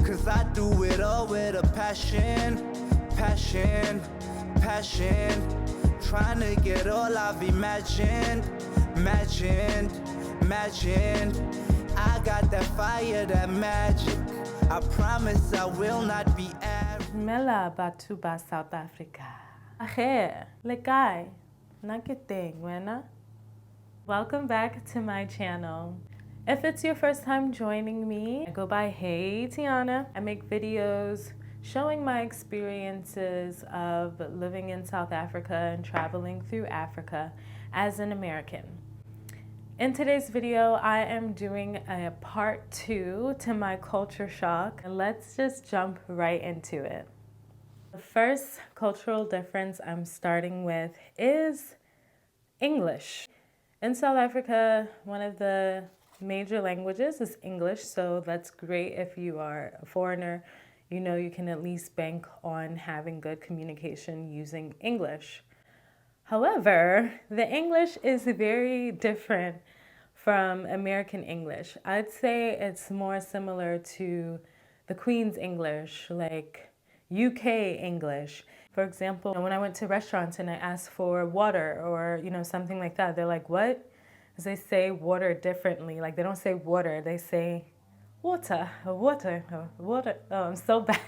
Cause I do it all with a passion, passion, passion. Trying to get all I've imagined, imagined, imagined. I got that fire, that magic. I promise I will not be average. Mela Batuba, South Africa. Ahe, lekai, nakite, wena. Welcome back to my channel. If it's your first time joining me, I go by Hey Tiana. I make videos showing my experiences of living in South Africa and traveling through Africa as an American. In today's video, I am doing a part 2 to my culture shock, and let's just jump right into it. The first cultural difference I'm starting with is English. In South Africa, one of the major languages is English, so that's great if you are a foreigner. You know you can at least bank on having good communication using English. However, the English is very different from American English. I'd say it's more similar to the Queen's English, like UK English. For example, when I went to restaurants and I asked for water or, something like that, they're like, what? Because they say water differently. Like they don't say water, they say water, water, water. Oh, I'm so bad.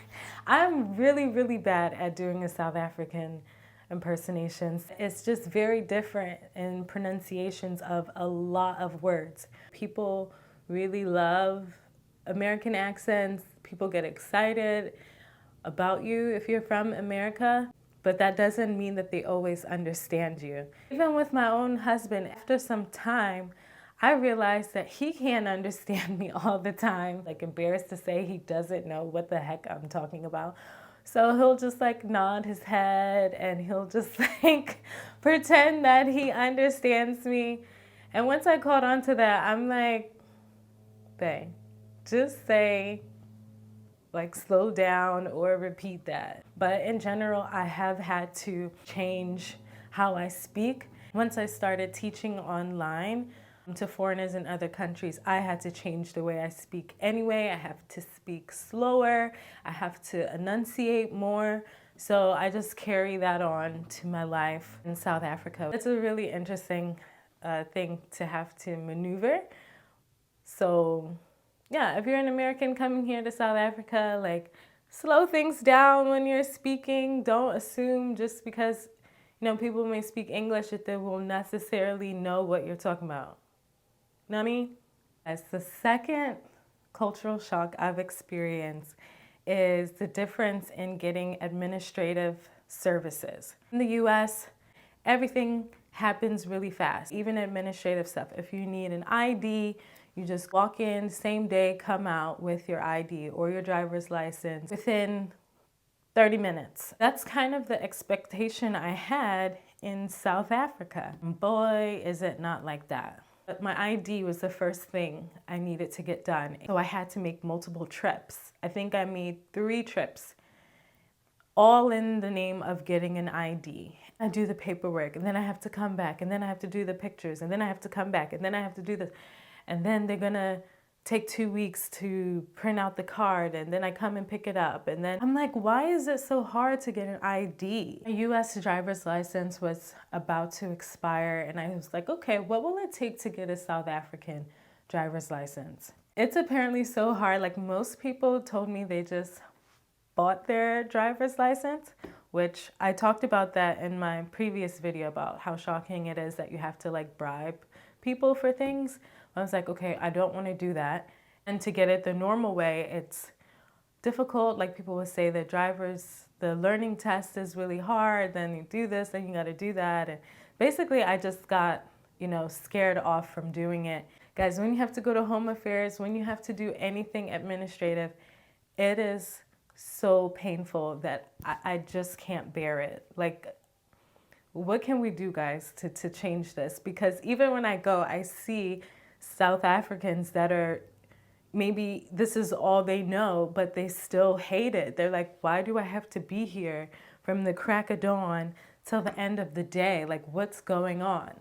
I'm really, really bad at doing a South African impersonations. It's just very different in pronunciations of a lot of words. People really love American accents. People get excited about you if you're from America, but that doesn't mean that they always understand you. Even with my own husband, after some time, I realized that he can't understand me all the time. Like, embarrassed to say, he doesn't know what the heck I'm talking about. So he'll just like nod his head and he'll just like pretend that he understands me. And once I caught on to that, I'm like, babe, just say, like, slow down or repeat that. But in general, I have had to change how I speak. Once I started teaching online to foreigners in other countries, I had to change the way I speak anyway. I have to speak slower. I have to enunciate more. So I just carry that on to my life in South Africa. It's a really interesting thing to have to maneuver. So yeah, if you're an American coming here to South Africa, like, slow things down when you're speaking. Don't assume just because, people may speak English that they will necessarily know what you're talking about. You know what I mean? As the second cultural shock I've experienced is the difference in getting administrative services. In the US, everything happens really fast, even administrative stuff. If you need an ID, you just walk in, same day, come out with your ID or your driver's license within 30 minutes. That's kind of the expectation I had in South Africa. Boy, is it not like that. But my ID was the first thing I needed to get done. So I had to make multiple trips. I think I made 3 trips, all in the name of getting an ID. I do the paperwork, and then I have to come back, and then I have to do the pictures, and then I have to come back, and then I have to do this. And then they're gonna take 2 weeks to print out the card, and then I come and pick it up. And then I'm like, why is it so hard to get an ID? My US driver's license was about to expire, and I was like, okay, what will it take to get a South African driver's license? It's apparently so hard. Like, most people told me they just bought their driver's license, which I talked about that in my previous video about how shocking it is that you have to like bribe people for things. I was like, okay, I don't want to do that. And to get it the normal way, it's difficult. Like, people would say the learning test is really hard. Then you do this, then you got to do that. And basically, I just got, scared off from doing it. Guys, when you have to go to Home Affairs, when you have to do anything administrative, it is so painful that I just can't bear it. Like, what can we do, guys, to change this? Because even when I go, I see South Africans that are, maybe this is all they know, but they still hate it. They're like, why do I have to be here from the crack of dawn till the end of the day? Like, what's going on?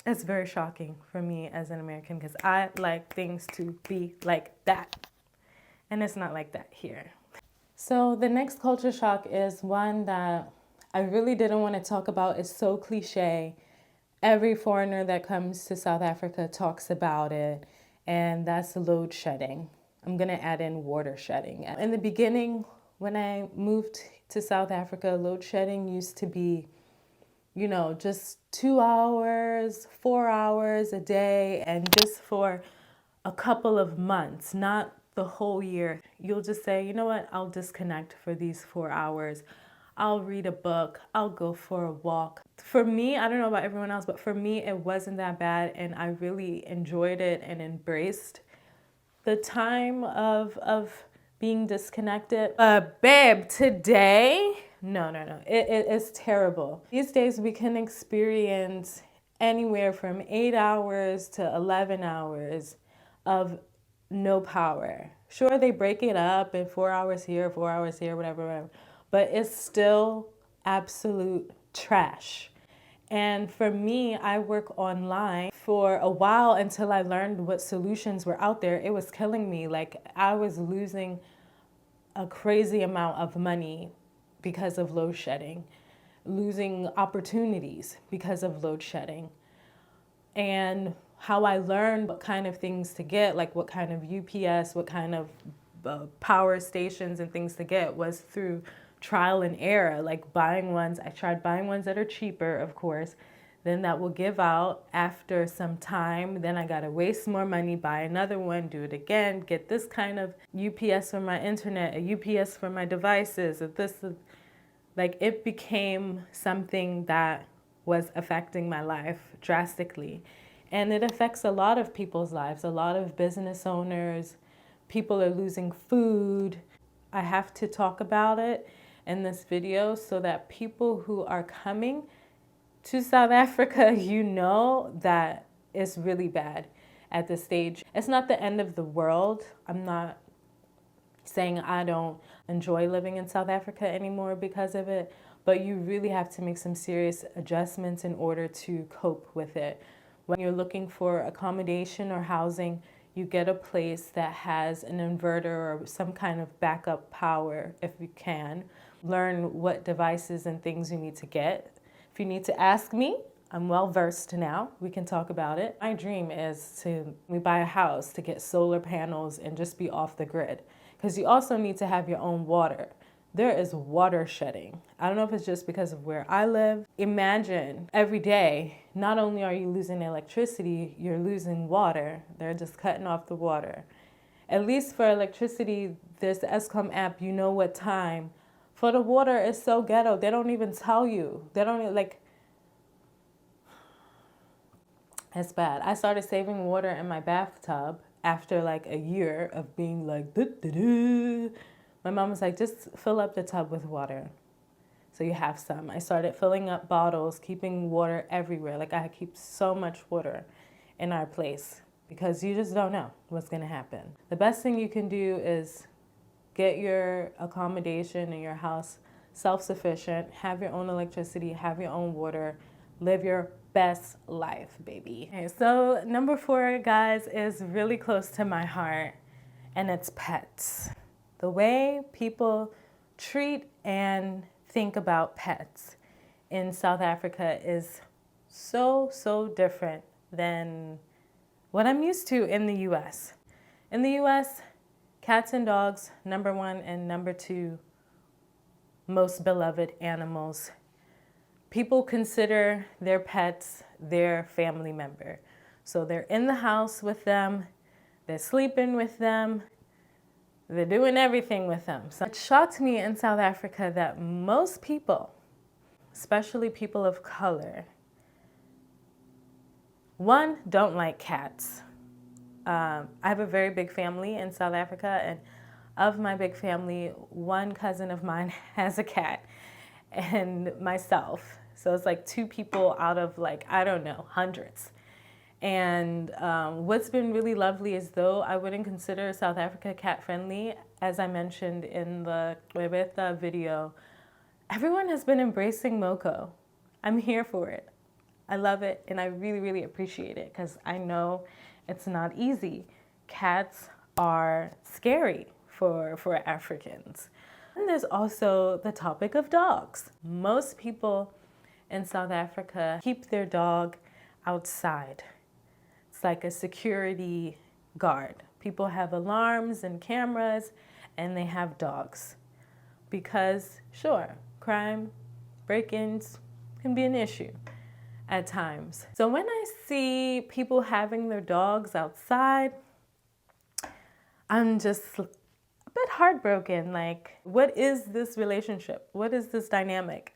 It's very shocking for me as an American because I like things to be like that. And it's not like that here. So the next culture shock is one that I really didn't want to talk about. It's so cliche. Every foreigner that comes to South Africa talks about it, and that's load shedding. I'm going to add in water shedding. In the beginning, when I moved to South Africa, load shedding used to be, you know, just 2 hours, 4 hours a day, and just for a couple of months, not the whole year. You'll just say, you know what, I'll disconnect for these 4 hours. I'll read a book, I'll go for a walk. For me, I don't know about everyone else, but for me, it wasn't that bad, and I really enjoyed it and embraced the time of being disconnected. Babe, today, no. It's terrible. These days we can experience anywhere from 8 hours to 11 hours of no power. Sure, they break it up in 4 hours here, 4 hours here, whatever, but it's still absolute trash. And for me, I work online for a while until I learned what solutions were out there. It was killing me. Like, I was losing a crazy amount of money because of load shedding, losing opportunities because of load shedding. And how I learned what kind of things to get, like what kind of UPS, what kind of power stations and things to get, was through trial and error, like buying ones. I tried buying ones that are cheaper, of course. Then that will give out after some time. Then I gotta waste more money, buy another one, do it again, get this kind of UPS for my internet, a UPS for my devices, like it became something that was affecting my life drastically. And it affects a lot of people's lives, a lot of business owners. People are losing food. I have to talk about it in this video so that people who are coming to South Africa, you know that it's really bad at this stage. It's not the end of the world. I'm not saying I don't enjoy living in South Africa anymore because of it, but you really have to make some serious adjustments in order to cope with it. When you're looking for accommodation or housing, you get a place that has an inverter or some kind of backup power if you can. Learn what devices and things you need to get. If you need to ask me, I'm well versed now. We can talk about it. My dream is we buy a house to get solar panels and just be off the grid. Because you also need to have your own water. There is water shedding. I don't know if it's just because of where I live. Imagine every day, not only are you losing electricity, you're losing water. They're just cutting off the water. At least for electricity, there's the Eskom app, you know what time. For the water, it's so ghetto. They don't even tell you. They don't like, it's bad. I started saving water in my bathtub after like a year of being like, duh. My mom was like, just fill up the tub with water so you have some. I started filling up bottles, keeping water everywhere. Like I keep so much water in our place because you just don't know what's gonna happen. The best thing you can do is get your accommodation in your house self-sufficient, have your own electricity, have your own water, live your best life, baby. Okay, so number 4, guys, is really close to my heart, and it's pets. The way people treat and think about pets in South Africa is so different than what I'm used to in the US. In the US, cats and dogs, number 1 and number 2 most beloved animals. People consider their pets their family member. So they're in the house with them, they're sleeping with them, they're doing everything with them. So it shocked me in South Africa that most people, especially people of color, one, don't like cats. I have a very big family in South Africa, and of my big family, one cousin of mine has a cat and myself. So it's like 2 people out of like, I don't know, hundreds. And what's been really lovely is, though I wouldn't consider South Africa cat friendly, as I mentioned in the Rebeta video, everyone has been embracing Moko. I'm here for it. I love it, and I really, really appreciate it because I know it's not easy. Cats are scary for Africans. And there's also the topic of dogs. Most people in South Africa keep their dog outside. It's like a security guard. People have alarms and cameras, and they have dogs. Because, sure, crime, break-ins can be an issue at times. So when I see people having their dogs outside, I'm just a bit heartbroken. Like, what is this relationship? What is this dynamic?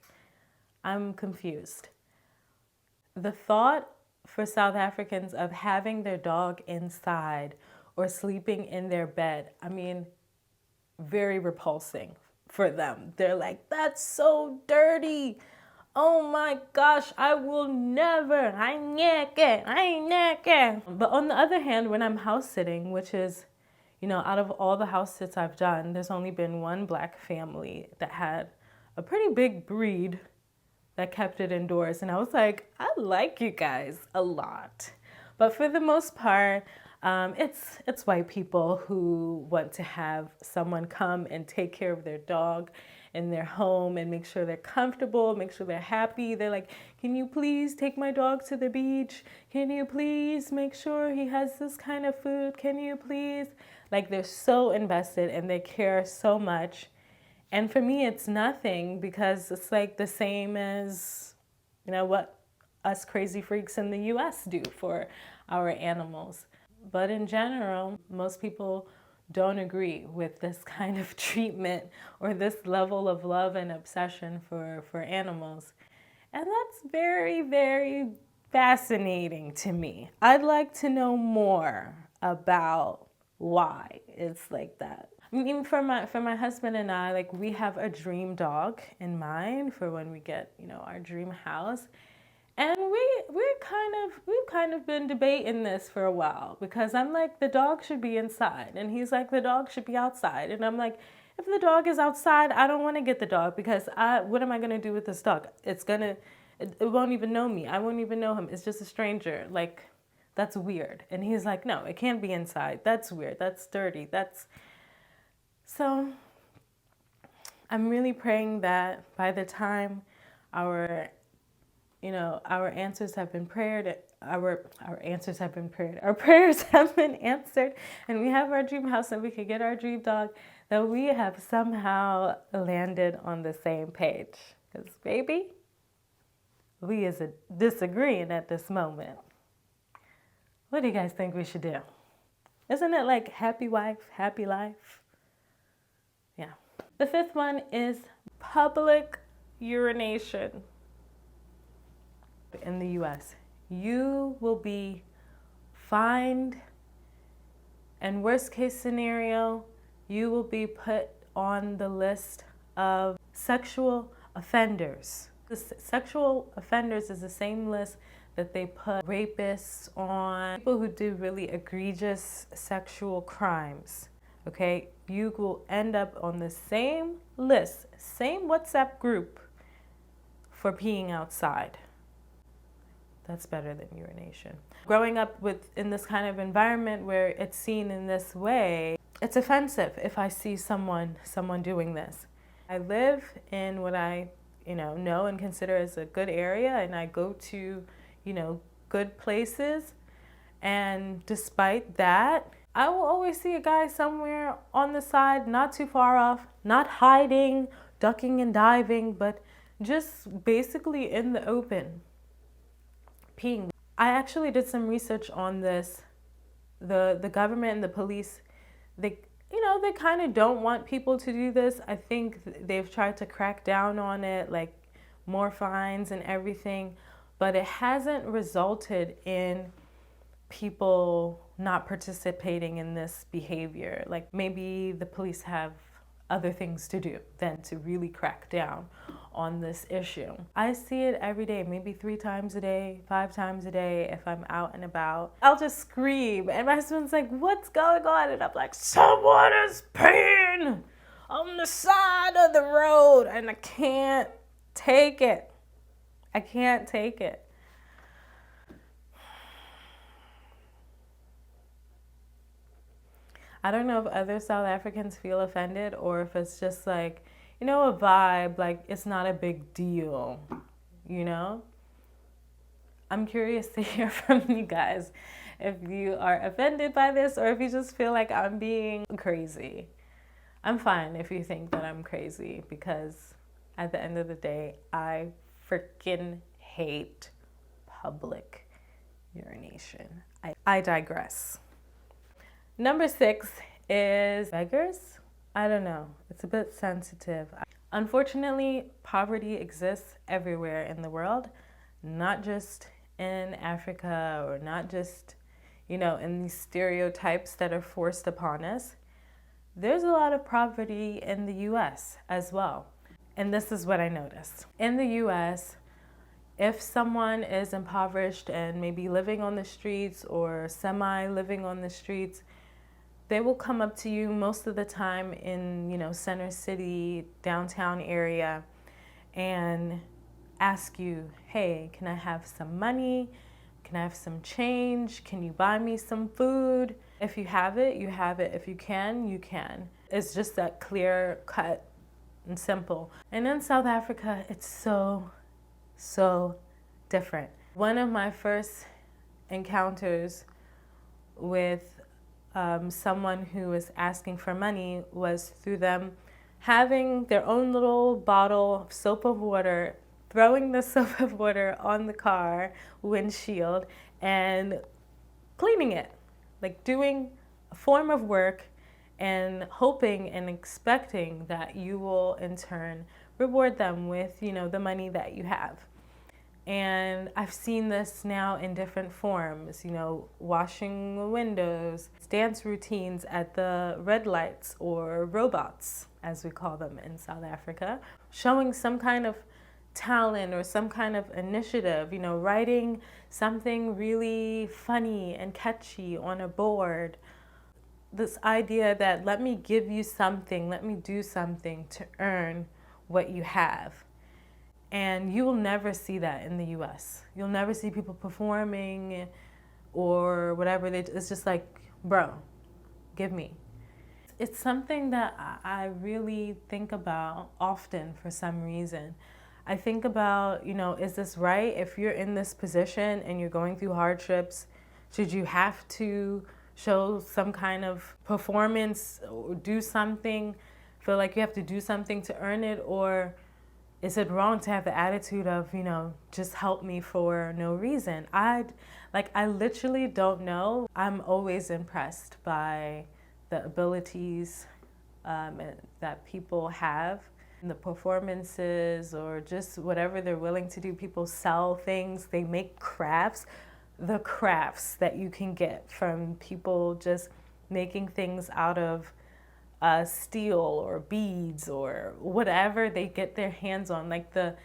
I'm confused. The thought for South Africans of having their dog inside or sleeping in their bed, I mean, very repulsing for them. They're like, that's so dirty. Oh my gosh, I will never. I ain't naked. But on the other hand, when I'm house sitting, which is, out of all the house sits I've done, there's only been one black family that had a pretty big breed that kept it indoors. And I was like, I like you guys a lot. But for the most part, it's white people who want to have someone come and take care of their dog in their home and make sure they're comfortable, make sure they're happy. They're like, can you please take my dog to the beach? Can you please make sure he has this kind of food? Can you please? Like, they're so invested and they care so much. And for me, it's nothing because it's like the same as, what us crazy freaks in the US do for our animals. But in general, most people don't agree with this kind of treatment or this level of love and obsession for animals. And that's very, very fascinating to me. I'd like to know more about why it's like that. I mean, for my husband and I, like, we have a dream dog in mind for when we get, our dream house. And we've kind of been debating this for a while because I'm like, the dog should be inside. And he's like, the dog should be outside. And I'm like, if the dog is outside, I don't want to get the dog because what am I going to do with this dog? It won't even know me. I won't even know him. It's just a stranger. Like, that's weird. And he's like, no, it can't be inside. That's weird. That's dirty. So I'm really praying that by the time our answers have been prayed, our prayers have been answered, and we have our dream house and we can get our dream dog, that we have somehow landed on the same page. Because, baby, we is disagreeing at this moment. What do you guys think we should do? Isn't it like happy wife, happy life? Yeah. The fifth one is public urination. In the US, you will be fined, and worst case scenario, you will be put on the list of sexual offenders. The sexual offenders is the same list that they put rapists on, people who do really egregious sexual crimes. Okay, you will end up on the same list, same WhatsApp group for peeing outside. That's better than urination. Growing up in this kind of environment where it's seen in this way, it's offensive if I see someone doing this. I live in what I know and consider as a good area, and I go to good places, and despite that, I will always see a guy somewhere on the side, not too far off, not hiding, ducking and diving, but just basically in the open, peeing. I actually did some research on this. The government and the police, they kind of don't want people to do this. I think they've tried to crack down on it, like more fines and everything, but it hasn't resulted in people not participating in this behavior. Like, maybe the police have other things to do than to really crack down on this issue. I see it every day, maybe 3 times a day, 5 times a day if I'm out and about. I'll just scream, and my husband's like, what's going on? And I'm like, someone is peeing on the side of the road, and I can't take it. I can't take it. I don't know if other South Africans feel offended or if it's just like, you know, a vibe, like it's not a big deal, you know? I'm curious to hear from you guys if you are offended by this or if you just feel like I'm being crazy. I'm fine if you think that I'm crazy because at the end of the day, I freaking hate public urination. I digress. Number 6 is beggars. I don't know. It's a bit sensitive. Unfortunately, poverty exists everywhere in the world, not just in Africa or not just, you know, in these stereotypes that are forced upon us. There's a lot of poverty in the US as well. And this is what I noticed. In the US, if someone is impoverished and maybe living on the streets or semi-living on the streets, they will come up to you most of the time in, you know, Center City, downtown area, and ask you, hey, can I have some money? Can I have some change? Can you buy me some food? If you have it, you have it. If you can, you can. It's just that clear cut and simple. And in South Africa, it's so different. One of my first encounters with someone who was asking for money was through them having their own little bottle of soap of water, throwing the soap of water on the car windshield and cleaning it, like doing a form of work and hoping and expecting that you will in turn reward them with, you know, the money that you have. And I've seen this now in different forms, you know, washing windows, dance routines at the red lights or robots, as we call them in South Africa, showing some kind of talent or some kind of initiative, you know, writing something really funny and catchy on a board. This idea that let me give you something, let me do something to earn what you have. And you will never see that in the US. You'll never see people performing or whatever. It's just like, bro, give me. It's something that I really think about often for some reason. I think about, you know, is this right? If you're in this position and you're going through hardships, should you have to show some kind of performance or do something, feel like you have to do something to earn it? Or is it wrong to have the attitude of, you know, just help me for no reason? I literally don't know. I'm always impressed by the abilities that people have, the performances or just whatever they're willing to do. People sell things, they make crafts. The crafts that you can get from people just making things out of steel or beads or whatever they get their hands on. Like the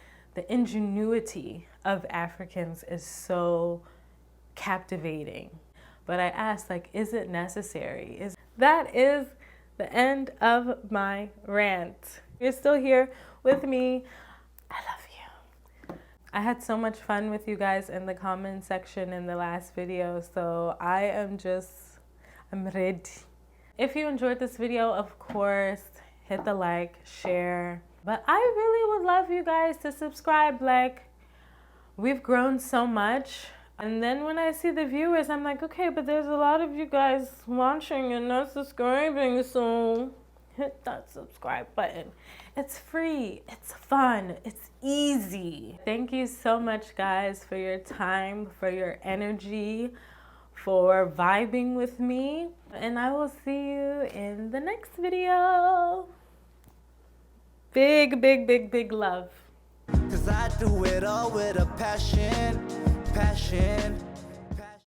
ingenuity of Africans is so captivating. But I asked, like, is it necessary? That is the end of my rant. You're still here with me. I love you. I had so much fun with you guys in the comment section in the last video, so I'm ready. If you enjoyed this video, of course, hit the like, share. But I really would love you guys to subscribe. Like, we've grown so much. And then when I see the viewers, I'm like, okay, but there's a lot of you guys watching and not subscribing, so hit that subscribe button. It's free, it's fun, it's easy. Thank you so much, guys, for your time, for your energy, for vibing with me. And I will see you in the next video. Big love. 'Cause I do it all with a passion, passion.